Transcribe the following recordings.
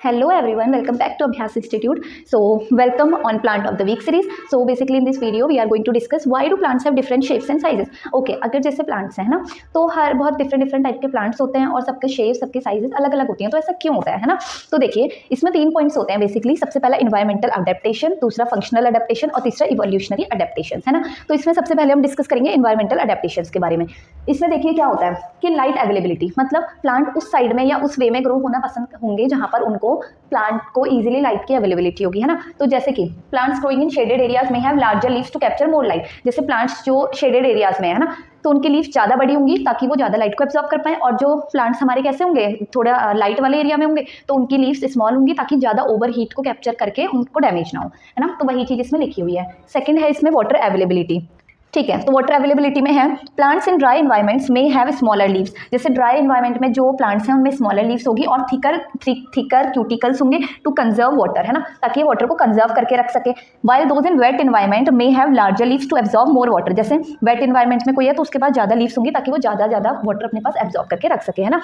Hello everyone, welcome back to Abhyas Institute. So welcome on Plant of the Week series. So basically in this video we are going to discuss why do plants have different shapes and sizes. Okay, अगर जैसे plants हैं ना तो हर बहुत different type के plants होते हैं और सबके शेप सबके साइजेस अलग अलग होती हैं। तो ऐसा क्यों होता है ना? तो देखिए इसमें 3 पॉइंट्स होते हैं बेसिकली। सबसे पहला इन्वायरमेंटल अडेप्टेशन, दूसरा फंक्शनल अडेप्टेशन और तीसरा इवोल्यूशनरी अडेप्टेशन है ना। तो इसमें सबसे पहले हम डिस्कस करेंगे इन्वायरमेंटल अडेप्टेशन के बारे में। इसमें देखिए क्या होता है कि लाइट अवेलेबिलिटी, मतलब प्लांट उस साइड में या उस वे में ग्रो होना पसंद होंगे जहाँ पर उनको प्लांट को इजीली लाइट की अवेलेबिलिटी होगी, है ना। तो जैसे कि plants growing in shaded areas में have larger leaves to capture more light. जैसे प्लांट्स जो शेडेड एरियाज में है ना तो उनकी लीव्स ज़्यादा बड़ी होंगी ताकि वो ज़्यादा लाइट को एब्जॉर्ब कर पाए, और जो प्लांट्स हमारे कैसे होंगे थोड़ा लाइट वाले एरिया में होंगे तो उनकी लीव्स स्मॉल होंगी ताकि ज़्यादा ओवर हीट को कैप्चर करके उनको डैमेज ना हो, है ना। तो वही चीज़ इसमें लिखी हुई है। सेकेंड है इसमें वाटर अवेलेबिलिटी, ठीक है। तो वाटर अवेलेबिलिटी में है प्लांट्स इन ड्राई इन्वायरमेंट्स में हैव स्मॉलर लीव्स। जैसे ड्राई इन्वायरमेंट में जो प्लांट्स हैं उनमें स्मॉलर लीव्स होगी और थिकर क्यूटिकल्स होंगे टू कंजर्व वाटर, है ना, ताकि ये वाटर को कंजर्व करके रख सके। While those in wet environment में have larger leaves to absorb more water. जैसे वेट इन्वायरमेंट में कोई है तो उसके पास ज़्यादा लीव्स होंगी ताकि वो ज़्यादा वाटर अपने पास एब्जॉर्ब करके रख सके, है ना।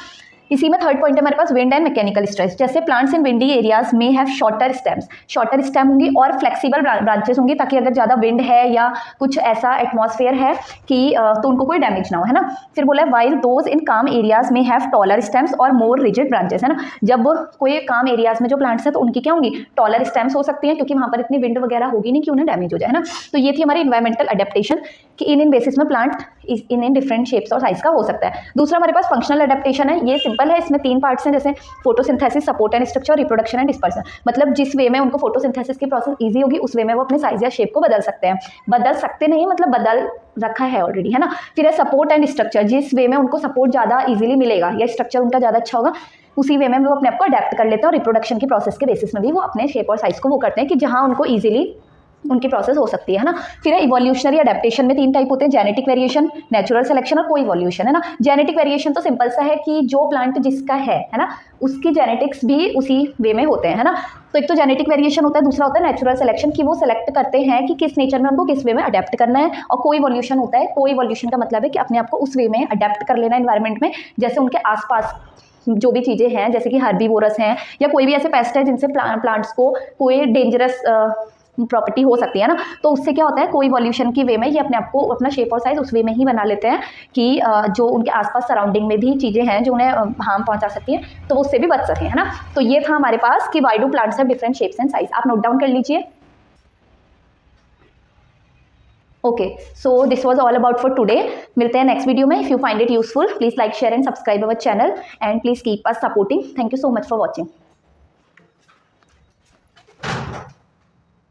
इसी में थर्ड पॉइंट है हमारे पास विंड एंड मैकेनिकल स्ट्रेस। जैसे प्लांट्स इन विंडी एरियाज में हैव शॉर्टर स्टेम होंगी और फ्लेक्सिबल ब्रांचेस होंगी ताकि अगर ज़्यादा विंड है या कुछ ऐसा एटमॉस्फेयर है कि तो उनको कोई डैमेज ना हो, है ना। फिर बोला है वाइल दोज इन काम एरियाज में हैव टॉलर स्टेम्स और मोर रिजिड ब्रांचेस, है ना। जब कोई काम एरियाज में जो प्लांट्स हैं तो उनकी क्या होंगी, टॉलर स्टेम्स हो सकती हैं क्योंकि वहाँ पर इतनी विंड वगैरह होगी नहीं कि उन्हें डैमेज हो जाए, है ना। तो ये थी हमारी इन्वायरमेंटल अडेप्टेशन कि इन बेसिस में प्लांट इन डिफरेंट शेप्स और साइज का हो सकता है। दूसरा हमारे पास फंक्शनल अडेप्टेशन है। ये सिंपल है, इसमें 3 पार्ट्स हैं जैसे photosynthesis, support and structure, reproduction and dispersion. मतलब जिस वे में उनको फोटोसिंथेसिस की प्रोसेस इजी होगी उस वे में वो अपने साइज या शेप को बदल सकते हैं। बदल सकते नहीं मतलब बदल रखा है ऑलरेडी, है ना। फिर है सपोर्ट एंड स्ट्रक्चर, जिस वे में उनको सपोर्ट ज़्यादा इजीली मिलेगा या स्ट्रक्चर उनका ज़्यादा अच्छा होगा उसी वे में वो अपने आप को अडेप्ट कर लेते हैं। और रिप्रोडक्शन की प्रोसेस के बेसिस में भी वो अपने शेप और साइज को वो करते हैं कि जहाँ उनको ईजिली उनकी प्रोसेस हो सकती है ना। फिर है इवोल्यूशनरी अडेप्टेशन में 3 टाइप होते हैं, जेनेटिक वेरिएशन, नेचुरल सिलेक्शन और को इवोल्यूशन, है ना। जेनेटिक वेरिएशन तो सिंपल सा है कि जो प्लांट जिसका है ना, उसकी जेनेटिक्स भी उसी वे में होते हैं, है ना। तो एक तो जेनेटिक वेरिएशन होता है, दूसरा होता है नेचुरल सिलेक्शन कि वो सेलेक्ट करते हैं कि किस नेचर में उनको किस वे में अडेप्ट करना है। और को इवोल्यूशन होता है, को इवोल्यूशन का मतलब है कि अपने आप को उस वे में अडेप्ट कर लेना एनवायरनमेंट में, जैसे उनके आसपास जो भी चीज़ें हैं जैसे कि हर्बीवोरस हैं या कोई भी ऐसे पेस्ट है जिनसे प्लांट्स को कोई डेंजरस प्रॉपर्टी हो सकती है ना। तो उससे क्या होता है, कोई इवोल्यूशन की वे में ये अपने आप को अपना शेप और साइज उस वे में ही बना लेते हैं कि जो उनके आसपास सराउंडिंग में भी चीज़ें हैं जो उन्हें हार्म पहुंचा सकती हैं तो वो उससे भी बच सके, है ना। तो ये था हमारे पास कि why do plants have different shapes and size. आप नोट डाउन कर लीजिए। Okay, so this was all about for today. मिलते हैं नेक्स्ट वीडियो में। If you find it useful please like share and subscribe our channel and please keep us supporting. Thank you so much for watching.